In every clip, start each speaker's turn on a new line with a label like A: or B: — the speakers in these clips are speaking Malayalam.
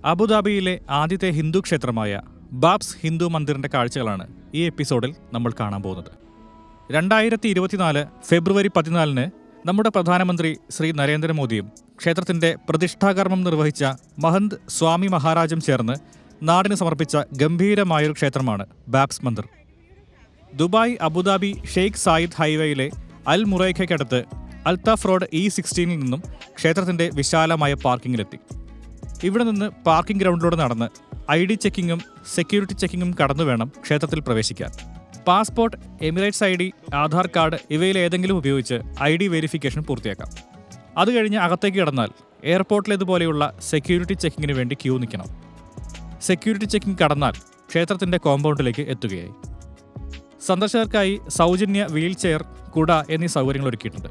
A: അബുദാബിയിലെ ആദ്യത്തെ ഹിന്ദു ക്ഷേത്രമായ ബാബ്സ് ഹിന്ദു മന്ദിറിന്റെ കാഴ്ചകളാണ് ഈ എപ്പിസോഡിൽ നമ്മൾ കാണാൻ പോകുന്നത്. 2024 ഫെബ്രുവരി 14 നമ്മുടെ പ്രധാനമന്ത്രി ശ്രീ നരേന്ദ്രമോദിയും ക്ഷേത്രത്തിന്റെ പ്രതിഷ്ഠാകർമ്മം നിർവഹിച്ച മഹന്ത് സ്വാമി മഹാരാജും ചേർന്ന് നാടിന് സമർപ്പിച്ച ഗംഭീരമായൊരു ക്ഷേത്രമാണ് BAPS Mandir. Dubai Abu Dhabi Sheikh Zayed ഹൈവേയിലെ അൽ മുറൈഖയ്ക്കടുത്ത് അൽത്താഫ് റോഡ് E16 നിന്നും ക്ഷേത്രത്തിന്റെ വിശാലമായ പാർക്കിങ്ങിലെത്തി. ഇവിടെ നിന്ന് പാർക്കിംഗ് ഗ്രൗണ്ടിലൂടെ നടന്ന് ID ചെക്കിങ്ങും സെക്യൂരിറ്റി ചെക്കിങ്ങും കടന്നു വേണം ക്ഷേത്രത്തിൽ പ്രവേശിക്കാൻ. Passport, Emirates ID, Aadhaar card ഇവയിലേതെങ്കിലും ഉപയോഗിച്ച് ID വെരിഫിക്കേഷൻ പൂർത്തിയാക്കാം. അത് കഴിഞ്ഞ് അകത്തേക്ക് കടന്നാൽ എയർപോർട്ടിലേതുപോലെയുള്ള സെക്യൂരിറ്റി ചെക്കിങ്ങിന് വേണ്ടി ക്യൂ നിൽക്കണം. സെക്യൂരിറ്റി ചെക്കിംഗ് കടന്നാൽ ക്ഷേത്രത്തിന്റെ കോമ്പൗണ്ടിലേക്ക് എത്തുകയായി. സന്ദർശകർക്കായി സൗജന്യ വീൽ ചെയർ, കുട എന്നീ സൗകര്യങ്ങൾ ഒരുക്കിയിട്ടുണ്ട്.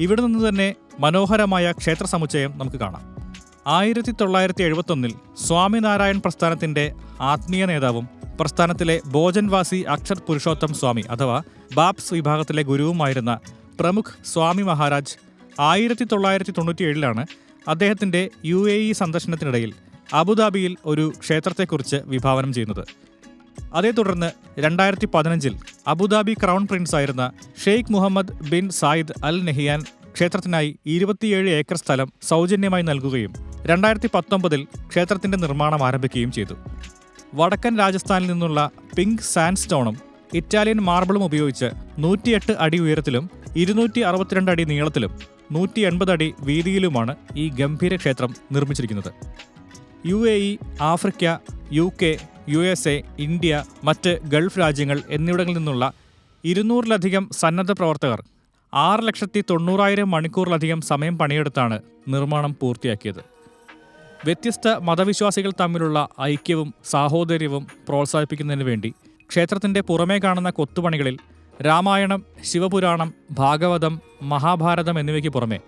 A: ഇവിടെ നിന്ന് തന്നെ മനോഹരമായ ക്ഷേത്ര സമുച്ചയം നമുക്ക് കാണാം. 1971 സ്വാമിനാരായൺ പ്രസ്ഥാനത്തിന്റെ ആത്മീയ നേതാവും പ്രസ്ഥാനത്തിലെ ഭോജൻവാസി അക്ഷർ പുരുഷോത്തം സ്വാമി അഥവാ ബാബ്സ് വിഭാഗത്തിലെ ഗുരുവുമായിരുന്ന പ്രമുഖ് സ്വാമി മഹാരാജ് 1997 അദ്ദേഹത്തിന്റെ UAE സന്ദർശനത്തിനിടയിൽ അബുദാബിയിൽ ഒരു ക്ഷേത്രത്തെക്കുറിച്ച് വിഭാവനം ചെയ്യുന്നത്. അതേ തുടർന്ന് 2015 അബുദാബി ക്രൗൺ പ്രിൻസ് ആയിരുന്ന Sheikh Mohammed bin Zayed Al Nahyan ക്ഷേത്രത്തിനായി 27 ഏക്കർ സ്ഥലം സൗജന്യമായി നൽകുകയും 2019 ക്ഷേത്രത്തിന്റെ നിർമ്മാണം ആരംഭിക്കുകയും ചെയ്തു. വടക്കൻ രാജസ്ഥാനിൽ നിന്നുള്ള പിങ്ക് സാൻഡ് സ്റ്റോണും ഇറ്റാലിയൻ മാർബിളും ഉപയോഗിച്ച് 108 അടി ഉയരത്തിലും 262 അടി നീളത്തിലും 180 അടി വീതിയിലുമാണ് ഈ ഗംഭീര ക്ഷേത്രം നിർമ്മിച്ചിരിക്കുന്നത്. UAE, Africa, UK, USA, India, മറ്റ് ഗൾഫ് രാജ്യങ്ങൾ എന്നിവിടങ്ങളിൽ നിന്നുള്ള 200-ലധികം സന്നദ്ധ പ്രവർത്തകർ 6,90,000 മണിക്കൂറിലധികം സമയം പണിയെടുത്താണ് നിർമ്മാണം പൂർത്തിയാക്കിയത്. വ്യത്യസ്ത മതവിശ്വാസികൾ തമ്മിലുള്ള ഐക്യവും സാഹോദര്യവും പ്രോത്സാഹിപ്പിക്കുന്നതിന് വേണ്ടി ക്ഷേത്രത്തിന്റെ പുറമേ കാണുന്ന കൊത്തുപണികളിൽ രാമായണം, ശിവപുരാണം, ഭാഗവതം, മഹാഭാരതം എന്നിവയ്ക്ക് പുറമെ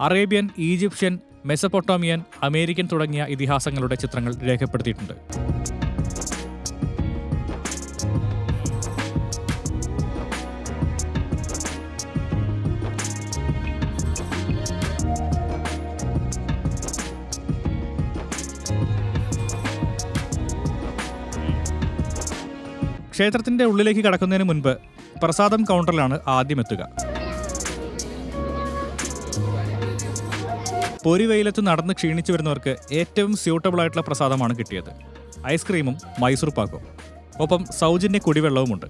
A: അറേബ്യൻ, ഈജിപ്ഷ്യൻ, മെസപ്പൊട്ടോമിയൻ, അമേരിക്കൻ തുടങ്ങിയ ഇതിഹാസങ്ങളുടെ ചിത്രങ്ങൾ രേഖപ്പെടുത്തിയിട്ടുണ്ട്. ക്ഷേത്രത്തിന്റെ ഉള്ളിലേക്ക് കടക്കുന്നതിന് മുൻപ് പ്രസാദം കൗണ്ടറിലാണ് ആദ്യം എത്തുക. പൊരിവെയിലത്ത് നടന്ന് ക്ഷീണിച്ചു വരുന്നവർക്ക് ഏറ്റവും സ്യൂട്ടബിൾ ആയിട്ടുള്ള പ്രസാദമാണ് കിട്ടിയത്. ഐസ്ക്രീമും മൈസൂർ പാക്കും, ഒപ്പം സൗജന്യ കുടിവെള്ളവുമുണ്ട്.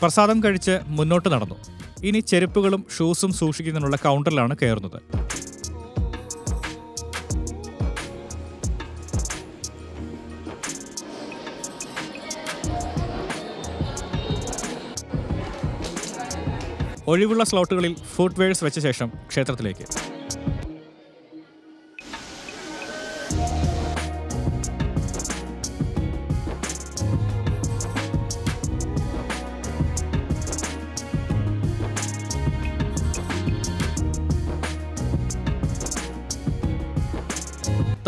A: പ്രസാദം കഴിച്ച് മുന്നോട്ട് നടന്നു. ഇനി ചെരുപ്പുകളും ഷൂസും സൂക്ഷിക്കുന്നതിനുള്ള കൗണ്ടറിലാണ് കയറുന്നത്. ഒഴിവുള്ള സ്ലോട്ടുകളിൽ ഫുട്വെയർസ് വെച്ച ശേഷം ക്ഷേത്രത്തിലേക്ക്.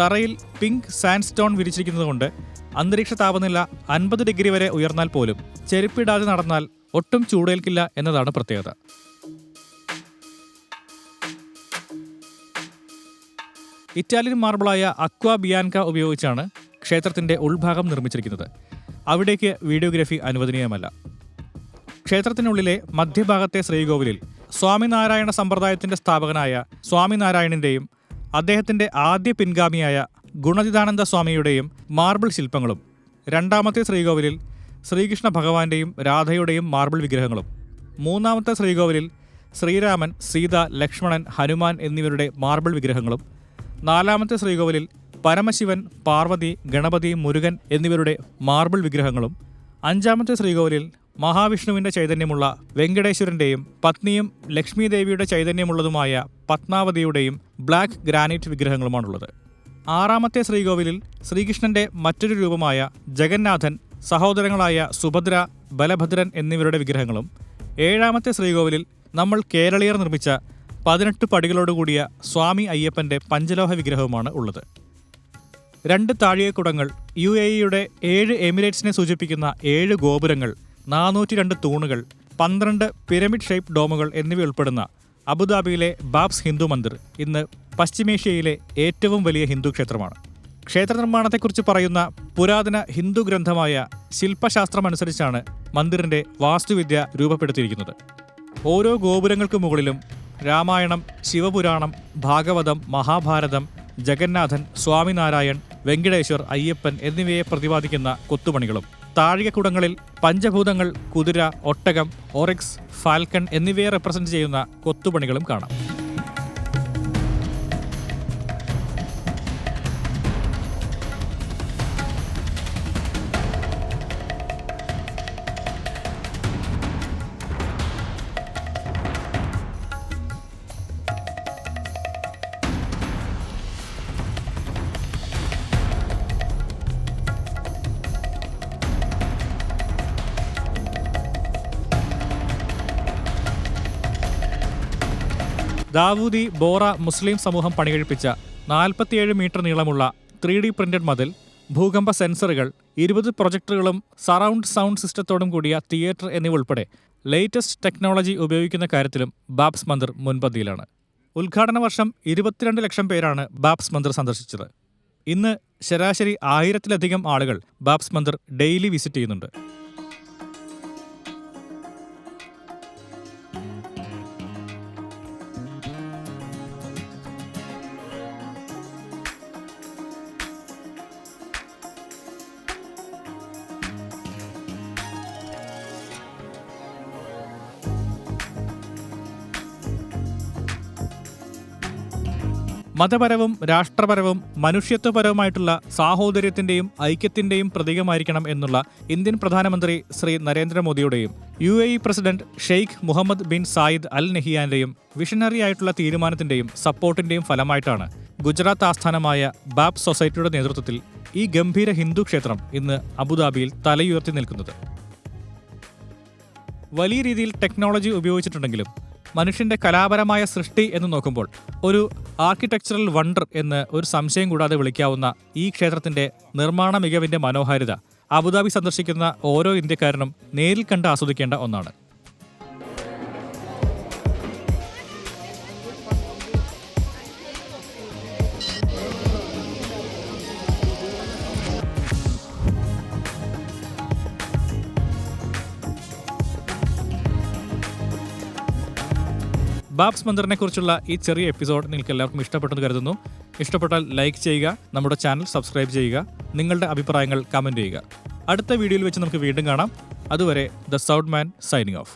A: തറയിൽ പിങ്ക് സാൻഡ് സ്റ്റോൺ വിരിച്ചിരിക്കുന്നതുകൊണ്ട് അന്തരീക്ഷ താപനില 50 ഡിഗ്രി വരെ ഉയർന്നാൽ പോലും ചെരുപ്പിടാതെ നടന്നാൽ ഒട്ടും ചൂടേൽക്കില്ല എന്നതാണ് പ്രത്യേകത. ഇറ്റാലിയൻ മാർബിളായ അക്വാ ബിയാൻക ഉപയോഗിച്ചാണ് ക്ഷേത്രത്തിന്റെ ഉൾഭാഗം നിർമ്മിച്ചിരിക്കുന്നത്. അവിടേക്ക് വീഡിയോഗ്രാഫി അനുവദനീയമല്ല. ക്ഷേത്രത്തിനുള്ളിലെ മധ്യഭാഗത്തെ ശ്രീകോവിലിൽ സ്വാമിനാരായണ സമ്പ്രദായത്തിന്റെ സ്ഥാപകനായ സ്വാമിനാരായണന്റെയും അദ്ദേഹത്തിന്റെ ആദ്യ പിൻഗാമിയായ ഗുണജിതാനന്ദ സ്വാമിയുടെയും മാർബിൾ ശില്പങ്ങളും, രണ്ടാമത്തെ ശ്രീകോവിലിൽ ശ്രീകൃഷ്ണ ഭഗവാന്റെയും രാധയുടെയും മാർബിൾ വിഗ്രഹങ്ങളും, മൂന്നാമത്തെ ശ്രീകോവിലിൽ ശ്രീരാമൻ, സീത, ലക്ഷ്മണൻ, ഹനുമാൻ എന്നിവരുടെ മാർബിൾ വിഗ്രഹങ്ങളും, നാലാമത്തെ ശ്രീകോവിലിൽ പരമശിവൻ, പാർവതി, ഗണപതി, മുരുകൻ എന്നിവരുടെ മാർബിൾ വിഗ്രഹങ്ങളും, അഞ്ചാമത്തെ ശ്രീകോവിലിൽ മഹാവിഷ്ണുവിന്റെ ചൈതന്യമുള്ള വെങ്കടേശ്വരന്റെയും പത്നിയും ലക്ഷ്മീദേവിയുടെ ചൈതന്യമുള്ളതുമായ പത്മാവതിയുടെയും ബ്ലാക്ക് ഗ്രാനൈറ്റ് വിഗ്രഹങ്ങളുമാണുള്ളത്. ആറാമത്തെ ശ്രീകോവിലിൽ ശ്രീകൃഷ്ണന്റെ മറ്റൊരു രൂപമായ ജഗന്നാഥൻ, സഹോദരങ്ങളായ സുഭദ്ര, ബലഭദ്രൻ എന്നിവരുടെ വിഗ്രഹങ്ങളും, ഏഴാമത്തെ ശ്രീകോവിലിൽ നമ്മൾ കേരളീയർ നിർമ്മിച്ച 18 പടികളോടുകൂടിയ സ്വാമി അയ്യപ്പന്റെ പഞ്ചലോഹ വിഗ്രഹവുമാണ് ഉള്ളത്. 2 താഴികക്കുടങ്ങൾ, UAEയുടെ 7 എമിറേറ്റ്സിനെ സൂചിപ്പിക്കുന്ന 7 ഗോപുരങ്ങൾ, 402 തൂണുകൾ, 12 പിരമിഡ് ഷേപ്പ് ഡോമുകൾ എന്നിവ ഉൾപ്പെടുന്ന അബുദാബിയിലെ ബാബ്സ് ഹിന്ദു മന്ദിർ ഇന്ന് പശ്ചിമേഷ്യയിലെ ഏറ്റവും വലിയ ഹിന്ദു ക്ഷേത്രമാണ്. ക്ഷേത്ര നിർമ്മാണത്തെക്കുറിച്ച് പറയുന്ന പുരാതന ഹിന്ദു ഗ്രന്ഥമായ ശില്പശാസ്ത്രമനുസരിച്ചാണ് മന്ദിറിന്റെ വാസ്തുവിദ്യ രൂപപ്പെടുത്തിയിരിക്കുന്നത്. ഓരോ ഗോപുരങ്ങൾക്ക് മുകളിലും രാമായണം, ശിവപുരാണം, ഭാഗവതം, മഹാഭാരതം, ജഗന്നാഥൻ, സ്വാമിനാരായൺ, വെങ്കടേശ്വർ, അയ്യപ്പൻ എന്നിവയെ പ്രതിപാദിക്കുന്ന കൊത്തുപണികളും താഴികക്കുടങ്ങളിൽ പഞ്ചഭൂതങ്ങൾ, കുതിര, ഒട്ടകം, ഓറിക്സ്, ഫാൽക്കൺ എന്നിവയെ റെപ്രസെന്റ് ചെയ്യുന്ന കൊത്തുപണികളും കാണാം. ദാവൂദി ബോറ മുസ്ലിം സമൂഹം പണികഴിപ്പിച്ച 47 മീറ്റർ നീളമുള്ള 3D പ്രിന്റഡ് മതിൽ, ഭൂകമ്പ സെൻസറുകൾ, 20 പ്രൊജക്ടറുകളും സറൗണ്ട് സൗണ്ട് സിസ്റ്റത്തോടും കൂടിയ തിയേറ്റർ എന്നിവ ഉൾപ്പെടെ ലേറ്റസ്റ്റ് ടെക്നോളജി ഉപയോഗിക്കുന്ന കാര്യത്തിലും ബാബ്സ് മന്ദിർ മുൻപന്തിയിലാണ്. ഉദ്ഘാടന വർഷം 22 ലക്ഷം പേരാണ് ബാബ്സ് മന്ദിർ സന്ദർശിച്ചത്. ഇന്ന് ശരാശരി 1000-ലധികം ആളുകൾ ബാബ്സ് മന്ദിർ ഡെയിലി വിസിറ്റ് ചെയ്യുന്നുണ്ട്. മതപരവും രാഷ്ട്രപരവും മനുഷ്യത്വപരവുമായിട്ടുള്ള സാഹോദര്യത്തിന്റെയും ഐക്യത്തിന്റെയും പ്രതീകമായിരിക്കണം എന്നുള്ള ഇന്ത്യൻ പ്രധാനമന്ത്രി ശ്രീ നരേന്ദ്രമോദിയുടെയും UAE president Sheikh Mohammed bin Zayed Al നഹിയാന്റെയും വിഷണറി ആയിട്ടുള്ള തീരുമാനത്തിന്റെയും സപ്പോർട്ടിന്റെയും ഫലമായിട്ടാണ് ഗുജറാത്ത് ആസ്ഥാനമായ ബാബ്സ് സൊസൈറ്റിയുടെ നേതൃത്വത്തിൽ ഈ ഗംഭീര ഹിന്ദു ക്ഷേത്രം ഇന്ന് അബുദാബിയിൽ തലയുയർത്തി നിൽക്കുന്നത്. വലിയ രീതിയിൽ ടെക്നോളജി ഉപയോഗിച്ചിട്ടുണ്ടെങ്കിലും മനുഷ്യന്റെ കലാപരമായ സൃഷ്ടി എന്ന് നോക്കുമ്പോൾ ഒരു ആർക്കിടെക്ചറൽ വണ്ടർ എന്ന് ഒരു സംശയം കൂടാതെ വിളിക്കാവുന്ന ഈ ക്ഷേത്രത്തിന്റെ നിർമ്മാണ മികവിന്റെ മനോഹാരിത അബുദാബി സന്ദർശിക്കുന്ന ഓരോ ഇന്ത്യക്കാരനും നേരിൽ കണ്ട് ആസ്വദിക്കേണ്ട ഒന്നാണ്. ബാബ്സ് മന്ദിറിനെ കുറിച്ചുള്ള ഈ ചെറിയ എപ്പിസോഡ് നിങ്ങൾക്ക് എല്ലാവർക്കും ഇഷ്ടപ്പെട്ടെന്ന് കരുതുന്നു. ഇഷ്ടപ്പെട്ടാൽ ലൈക്ക് ചെയ്യുക, നമ്മുടെ ചാനൽ സബ്സ്ക്രൈബ് ചെയ്യുക, നിങ്ങളുടെ അഭിപ്രായങ്ങൾ കമൻറ്റ് ചെയ്യുക. അടുത്ത വീഡിയോയിൽ വെച്ച് നമുക്ക് വീണ്ടും കാണാം. അതുവരെ the sound man signing off.